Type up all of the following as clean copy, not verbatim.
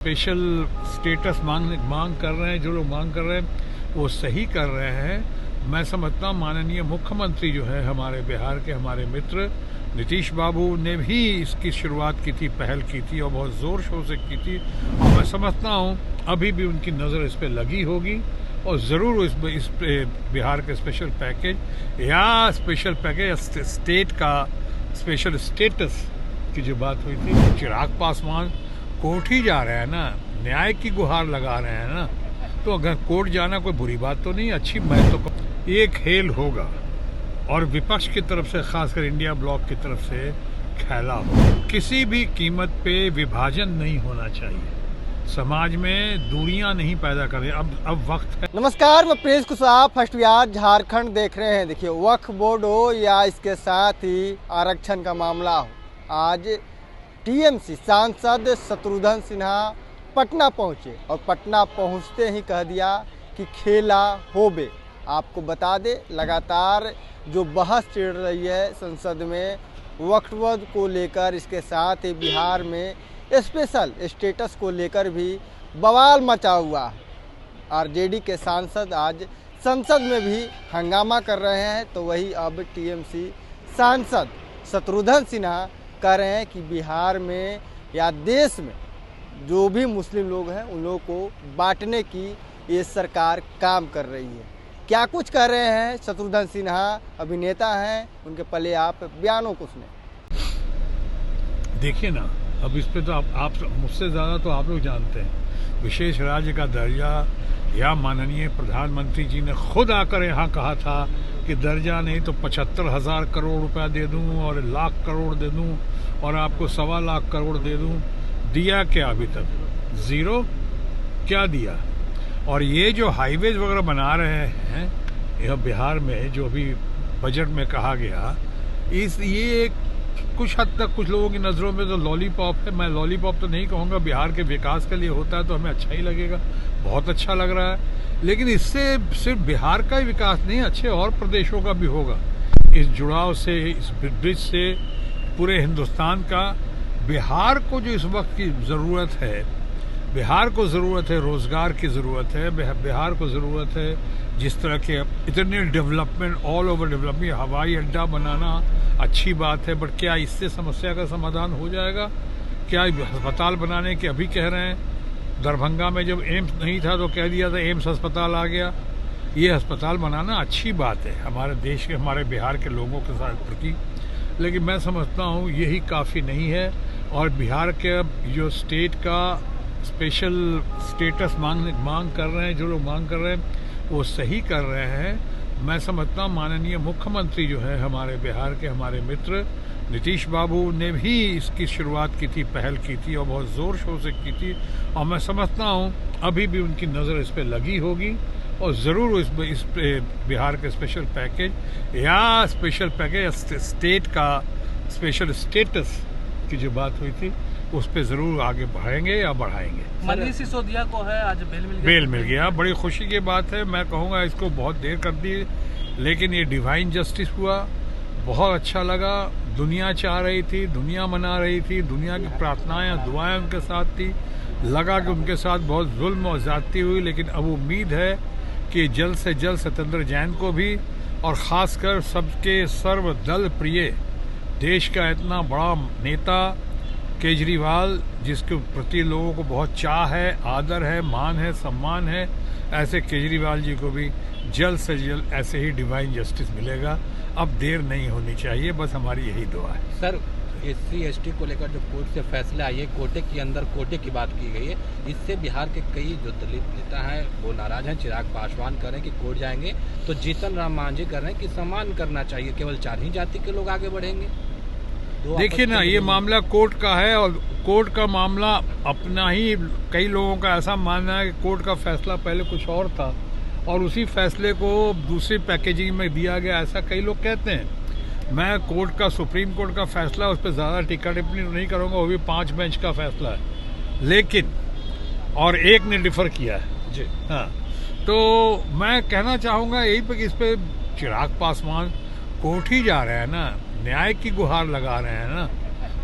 Special status मांग कर रहे हैं। जो लोग मांग कर रहे हैं वो सही कर रहे हैं। मैं समझता हूँ माननीय मुख्यमंत्री जो है हमारे बिहार के, हमारे मित्र नीतीश बाबू ने भी इसकी शुरुआत की थी, पहल की थी और बहुत ज़ोर शोर से की थी। और मैं समझता हूँ अभी भी उनकी नज़र इस पर लगी होगी और ज़रूर इस बिहार के स्पेशल पैकेज या स्पेशल पैकेज स्टेट का स्पेशल स्टेटस की जो बात हुई थी, चिराग पासवान कोर्ट ही जा रहे हैं ना, न्याय की गुहार लगा रहे हैं ना, तो अगर कोर्ट जाना कोई बुरी बात तो नहीं, अच्छी मैं तो ये खेल होगा और विपक्ष की तरफ से, खासकर इंडिया ब्लॉक की तरफ से खेला हो। किसी भी कीमत पे विभाजन नहीं होना चाहिए, समाज में दूरियां नहीं पैदा करें। अब वक्त है। नमस्कार, मैं प्रिंस कुशवाहा, फर्स्ट बिहार झारखंड देख रहे हैं। देखिए, वक्फ बोर्ड हो या इसके साथ ही आरक्षण का मामला हो, आज टीएमसी सांसद शत्रुघ्न सिन्हा पटना पहुंचे और पटना पहुंचते ही कह दिया कि खेला होबे। आपको बता दें, लगातार जो बहस चल रही है संसद में वक्फ बोर्ड को लेकर, इसके साथ ही बिहार में स्पेशल स्टेटस को लेकर भी बवाल मचा हुआ है। आरजेडी के सांसद आज संसद में भी हंगामा कर रहे हैं, तो वही अब टीएमसी सांसद शत्रुघ्न सिन्हा कह रहे हैं कि बिहार में या देश में जो भी मुस्लिम लोग हैं उन लोगों को बांटने की ये सरकार काम कर रही है। क्या कुछ कह रहे हैं शत्रुघ्न सिन्हा, अभिनेता हैं, उनके पहले आप बयानों को सुने। देखिए ना, अब इस पे तो आप मुझसे ज़्यादा तो आप लोग जानते हैं। विशेष राज्य का दर्जा या माननीय प्रधानमंत्री जी ने खुद आकर यहाँ कहा था कि दर्जा नहीं तो 75,000 करोड़ रुपया दे दूं और लाख करोड़ दे दूं और आपको 1.25 लाख करोड़ दे दूं। दिया क्या? अभी तक ज़ीरो। क्या दिया? और ये जो हाईवेज वगैरह बना रहे हैं यह बिहार में, जो अभी बजट में कहा गया, ये कुछ हद तक कुछ लोगों की नज़रों में तो लॉलीपॉप है। मैं लॉलीपॉप तो नहीं कहूँगा, बिहार के विकास के लिए होता है तो हमें अच्छा ही लगेगा, बहुत अच्छा लग रहा है। लेकिन इससे सिर्फ बिहार का ही विकास नहीं, अच्छे और प्रदेशों का भी होगा। इस जुड़ाव से, इस ब्रिज से पूरे हिंदुस्तान का, बिहार को जो इस वक्त की ज़रूरत है, बिहार को ज़रूरत है रोज़गार की ज़रूरत है, बिहार को ज़रूरत है जिस तरह के इतने डेवलपमेंट, ऑल ओवर डेवलपमेंट, हवाई अड्डा बनाना अच्छी बात है, बट क्या इससे समस्या का समाधान हो जाएगा? क्या अस्पताल बनाने के अभी कह रहे हैं, दरभंगा में जब एम्स नहीं था तो कह दिया था एम्स अस्पताल आ गया। ये अस्पताल बनाना अच्छी बात है हमारे देश के, हमारे बिहार के लोगों के साथ प्रति, लेकिन मैं समझता हूँ यही काफ़ी नहीं है। और बिहार के जो स्टेट का स्पेशल स्टेटस मांग कर रहे हैं, जो लोग मांग कर रहे हैं वो सही कर रहे हैं। मैं समझता हूँ माननीय मुख्यमंत्री जो है हमारे बिहार के, हमारे मित्र नीतीश बाबू ने भी इसकी शुरुआत की थी, पहल की थी और बहुत ज़ोर शोर से की थी। और मैं समझता हूँ अभी भी उनकी नज़र इस पर लगी होगी और ज़रूर इस बिहार के स्पेशल पैकेज या स्पेशल पैकेज स्टेट का स्पेशल स्टेटस की जो बात हुई थी उस पर ज़रूर आगे बढ़ेंगे या बढ़ाएंगे। मनीष सिसोदिया को है आज बेल मिल गया। बड़ी खुशी की बात है। मैं कहूँगा इसको बहुत देर कर दी, लेकिन ये डिवाइन जस्टिस हुआ, बहुत अच्छा लगा। दुनिया चाह रही थी, दुनिया मना रही थी, दुनिया की प्रार्थनाएं दुआएं उनके साथ थी। लगा कि उनके साथ बहुत जुल्म और ज़्यादती हुई, लेकिन अब उम्मीद है कि जल्द से जल्द सत्येंद्र जैन को भी, और ख़ासकर सबके सर्वदल प्रिय, देश का इतना बड़ा नेता केजरीवाल, जिसके प्रति लोगों को बहुत चाह है, आदर है, मान है, सम्मान है, ऐसे केजरीवाल जी को भी जल्द से जल्द ऐसे ही डिवाइन जस्टिस मिलेगा। अब देर नहीं होनी चाहिए, बस हमारी यही दुआ है। सर, SC/ST को लेकर जो कोर्ट से फैसला आई है, कोटे के अंदर कोटे की बात की गई है, इससे बिहार के कई जो दलित नेता हैं वो नाराज हैं। चिराग पासवान कह रहे हैं कि कोर्ट जाएंगे तो जीतन राम मांझी कह रहे हैं कि सम्मान करना चाहिए, केवल 4 ही जाति के लोग आगे बढ़ेंगे। देखिए ना, ये मामला कोर्ट का है और कोर्ट का मामला अपना ही, कई लोगों का ऐसा मानना है कि कोर्ट का फैसला पहले कुछ और था और उसी फैसले को दूसरी पैकेजिंग में दिया गया, ऐसा कई लोग कहते हैं। मैं कोर्ट का, सुप्रीम कोर्ट का फैसला, उस पर ज़्यादा टिक्का टिप्पणी नहीं करूँगा, वो भी 5 बेंच का फैसला है, लेकिन और एक ने डिफर किया है जी। हाँ, तो मैं कहना चाहूँगा यही पर कि इस पर चिराग पासवान कोर्ट ही जा रहे हैं ना, न्याय की गुहार लगा रहे हैं ना,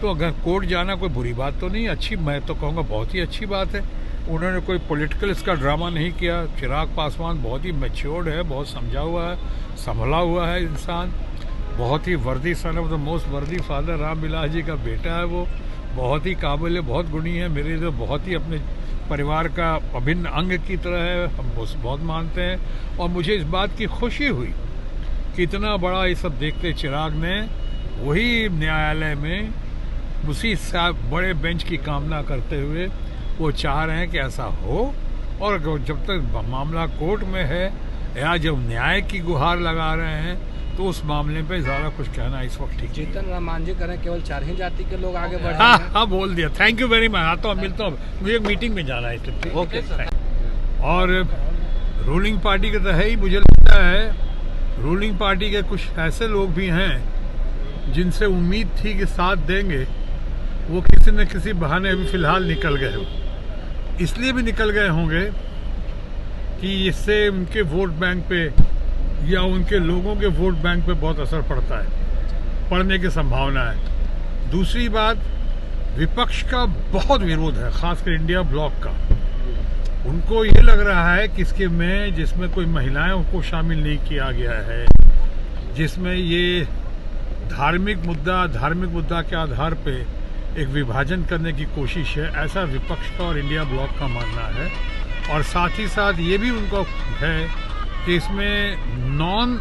तो अगर कोर्ट जाना कोई बुरी बात तो नहीं, अच्छी, मैं तो कहूँगा बहुत ही अच्छी बात है। उन्होंने कोई पॉलिटिकल इसका ड्रामा नहीं किया। चिराग पासवान बहुत ही मैच्योर्ड है, बहुत समझा हुआ है, संभला हुआ है इंसान, बहुत ही वर्दी सन ऑफ द मोस्ट वर्दी फादर रामविलास जी का बेटा है वो, बहुत ही काबिल है, बहुत गुणी है, मेरे लिए बहुत ही अपने परिवार का अभिन्न अंग की तरह है, हम बहुत मानते हैं। और मुझे इस बात की खुशी हुई कि इतना बड़ा ये सब देखते चिराग ने वही न्यायालय में उसी बड़े बेंच की कामना करते हुए वो चाह रहे हैं कि ऐसा हो, और जब तक मामला कोर्ट में है या जब न्याय की गुहार लगा रहे हैं तो उस मामले पे ज्यादा कुछ कहना इस वक्त ठीक। जीतन राम मांझी करें केवल 4 ही जाति के लोग आगे बढ़ रहे हैं। हाँ, बोल दिया। Thank you very much. आता हूँ, मिलता हूँ, मुझे एक मीटिंग में जाना है। Okay sir. और रूलिंग पार्टी के तो है ही, मुझे लगता है रूलिंग पार्टी के कुछ ऐसे लोग भी हैं जिनसे उम्मीद थी कि साथ देंगे, वो किसी न किसी बहाने अभी फिलहाल निकल गए हो। इसलिए भी निकल गए होंगे कि इससे उनके वोट बैंक पे या उनके लोगों के वोट बैंक पे बहुत असर पड़ता है, पड़ने की संभावना है। दूसरी बात, विपक्ष का बहुत विरोध है, खासकर इंडिया ब्लॉक का। उनको ये लग रहा है कि इसके में जिसमें कोई महिलाओं को शामिल नहीं किया गया है, जिसमें ये धार्मिक मुद्दा के आधार पे एक विभाजन करने की कोशिश है, ऐसा विपक्ष का और इंडिया ब्लॉक का मानना है। और साथ ही साथ ये भी उनको है कि इसमें नॉन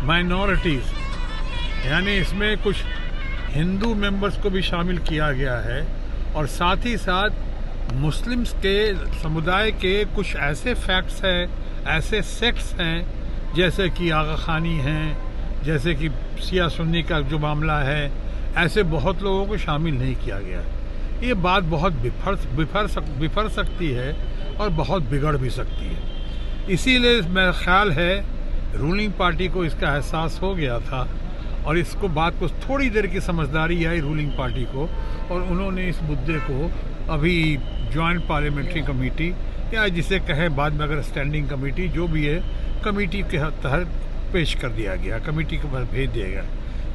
माइनॉरिटीज, यानी इसमें कुछ हिंदू मेंबर्स को भी शामिल किया गया है, और साथ ही साथ मुस्लिम्स के समुदाय के कुछ ऐसे फैक्ट्स हैं, ऐसे सेक्ट्स हैं, जैसे कि आगा खानी हैं, जैसे कि शिया सुन्नी का जो मामला है, ऐसे बहुत लोगों को शामिल नहीं किया गया। ये बात बहुत बिफर सकती है और बहुत बिगड़ भी सकती है। इसीलिए मेरा ख्याल है रूलिंग पार्टी को इसका एहसास हो गया था, और इसको बात को थोड़ी देर की समझदारी आई रूलिंग पार्टी को, और उन्होंने इस मुद्दे को अभी जॉइंट पार्लियामेंट्री कमेटी, या जिसे कहें बाद में अगर स्टैंडिंग कमेटी, जो भी है, कमेटी के तहत पेश कर दिया गया, कमेटी के पास भेज दिया गया।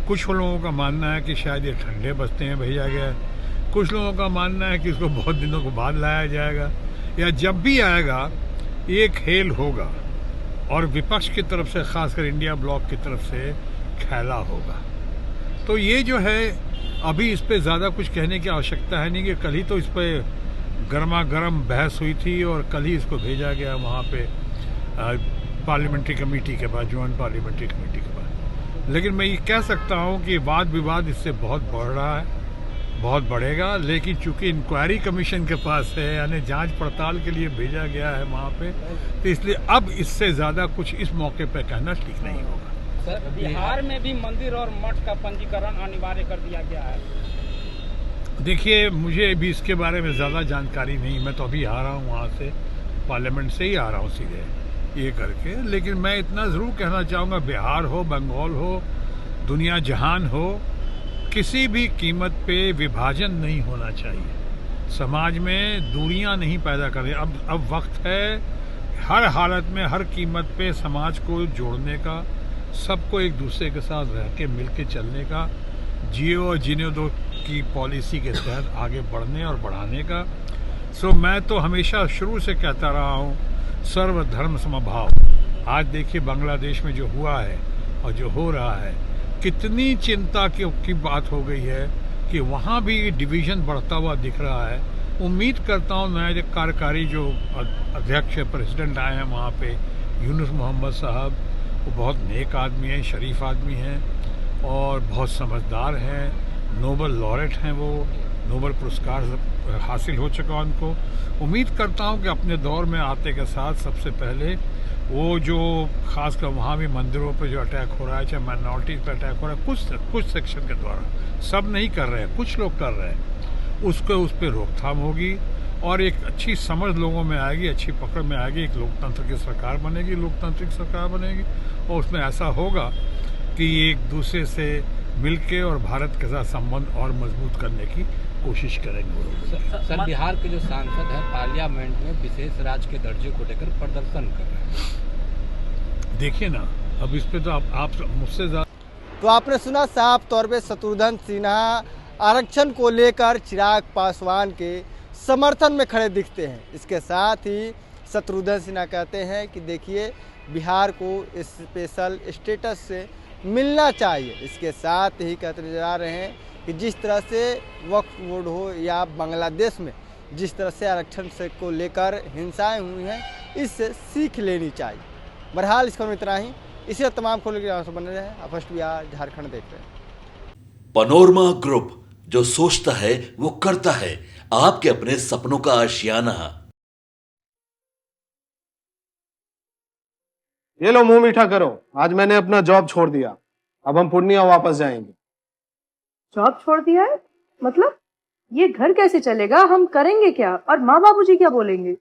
कुछ लोगों का मानना है कि शायद ये ठंडे बस्ते में भेजा गया है, कुछ लोगों का मानना है कि इसको बहुत दिनों के बाद लाया जाएगा, या जब भी आएगा ये खेल होगा, और विपक्ष की तरफ से, खासकर इंडिया ब्लॉक की तरफ से खेला होगा। तो ये जो है, अभी इस पे ज़्यादा कुछ कहने की आवश्यकता है नहीं, कि कल ही तो इस पे गर्मा गर्म बहस हुई थी, और कल ही इसको भेजा गया वहाँ पे पार्लियामेंट्री कमेटी के पास, जॉइंट पार्लियामेंट्री कमेटी के पास। लेकिन मैं ये कह सकता हूँ कि वाद विवाद इससे बहुत बढ़ रहा है, बहुत बढ़ेगा। लेकिन चूंकि इंक्वायरी कमीशन के पास है, यानी जांच पड़ताल के लिए भेजा गया है वहाँ पे, तो इसलिए अब इससे ज़्यादा कुछ इस मौके पे कहना ठीक नहीं होगा। सर, बिहार में भी मंदिर और मठ का पंजीकरण अनिवार्य कर दिया गया है। देखिए, मुझे भी इसके बारे में ज़्यादा जानकारी नहीं, मैं तो अभी आ रहा हूँ वहाँ से, पार्लियामेंट से ही आ रहा हूँ सीधे ये करके। लेकिन मैं इतना ज़रूर कहना चाहूँगा, बिहार हो, बंगाल हो, दुनिया जहान हो, किसी भी कीमत पे विभाजन नहीं होना चाहिए। समाज में दूरियां नहीं पैदा करें। अब वक्त है हर हालत में, हर कीमत पे समाज को जोड़ने का, सबको एक दूसरे के साथ रह के मिल के चलने का, जियो और जीने दो की पॉलिसी के तहत आगे बढ़ने और बढ़ाने का। सो मैं तो हमेशा शुरू से कहता रहा हूँ, सर्वधर्म समभाव। आज देखिए बांग्लादेश में जो हुआ है और जो हो रहा है, कितनी चिंता की बात हो गई है कि वहाँ भी डिवीज़न बढ़ता हुआ दिख रहा है। उम्मीद करता हूँ नए कार्यकारी जो अध्यक्ष प्रेसिडेंट आए हैं वहाँ पे, यूनुस मोहम्मद साहब, वो बहुत नेक आदमी हैं, शरीफ आदमी हैं और बहुत समझदार हैं, नोबल लॉरेट हैं, वो नोबल पुरस्कार हासिल हो चुका उनको। उम्मीद करता हूँ कि अपने दौर में आते के साथ सबसे पहले वो जो खासकर वहाँ भी मंदिरों पे जो अटैक हो रहा है, चाहे माइनॉरिटीज़ पे अटैक हो रहा है, कुछ सेक्शन के द्वारा, सब नहीं कर रहे हैं, कुछ लोग कर रहे हैं, उस पर रोकथाम होगी और एक अच्छी समझ लोगों में आएगी, अच्छी पकड़ में आएगी, एक लोकतंत्र की सरकार बनेगी, लोकतांत्रिक सरकार बनेगी, और उसमें ऐसा होगा कि एक दूसरे से मिलके और भारत के साथ संबंध और मजबूत करने की कोशिश करेंगे। सर, बिहार के जो सांसद हैं पार्लियामेंट में विशेष राज्य के दर्जे को लेकर प्रदर्शन कर रहे हैं। देखिए ना, अब इस पे तो आप मुझसे ज्यादा। तो आपने सुना साफ तौर पे शत्रुघ्न सिन्हा आरक्षण को लेकर चिराग पासवान के समर्थन में खड़े दिखते हैं। इसके साथ ही शत्रुघ्न सिन्हा कहते हैं कि देखिए बिहार को स्पेशल स्टेटस से मिलना चाहिए। इसके साथ ही कहते नजर आ रहे हैं कि जिस तरह से वक्फ बोर्ड हो या बांग्लादेश में जिस तरह से आरक्षण से को लेकर हिंसाएं हुई हैं, इससे सीख लेनी चाहिए। बहरहाल इस खबर में इतना ही। इसी तरह तमाम खबरों के लिए बने रहे। आप फर्स्ट बिहार झारखंड देख रहे हैं। पनोरमा ग्रुप, जो सोचता है वो करता है। आपके अपने सपनों का आशियाना। ये लो मुंह मीठा करो, आज मैंने अपना जॉब छोड़ दिया। अब हम पूर्णिया वापस जाएंगे। जॉब छोड़ दिया है? मतलब ये घर कैसे चलेगा? हम करेंगे क्या? और माँ बाबूजी क्या बोलेंगे?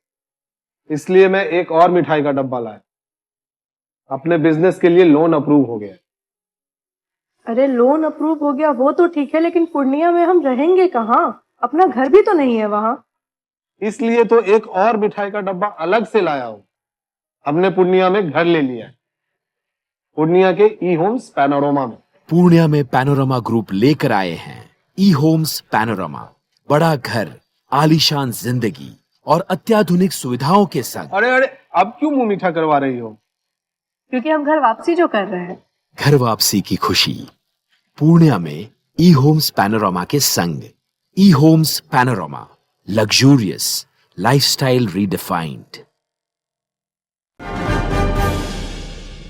इसलिए मैं एक और मिठाई का डब्बा लाया। अपने बिजनेस के लिए लोन अप्रूव हो गया। अरे लोन अप्रूव हो गया वो तो ठीक है, लेकिन पूर्णिया में हम रहेंगे कहाँ? अपना घर भी तो नहीं है वहाँ। इसलिए तो एक और मिठाई का डब्बा अलग से लाया हूँ। हमने पूर्णिया में घर ले लिया है, पूर्णिया के ई होम्स पैनोरमा में। पूर्णिया में पैनोरमा ग्रुप लेकर आए हैं ई होम्स पैनोरमा। बड़ा घर, आलीशान जिंदगी और अत्याधुनिक सुविधाओं के संग। अरे अब क्यों मुंह मीठा करवा रही हो? क्योंकि हम घर वापसी जो कर रहे हैं। घर वापसी की खुशी पूर्णिया में ई होम्स पैनोरमा के संग। ई Homes Panorama, luxurious lifestyle redefined.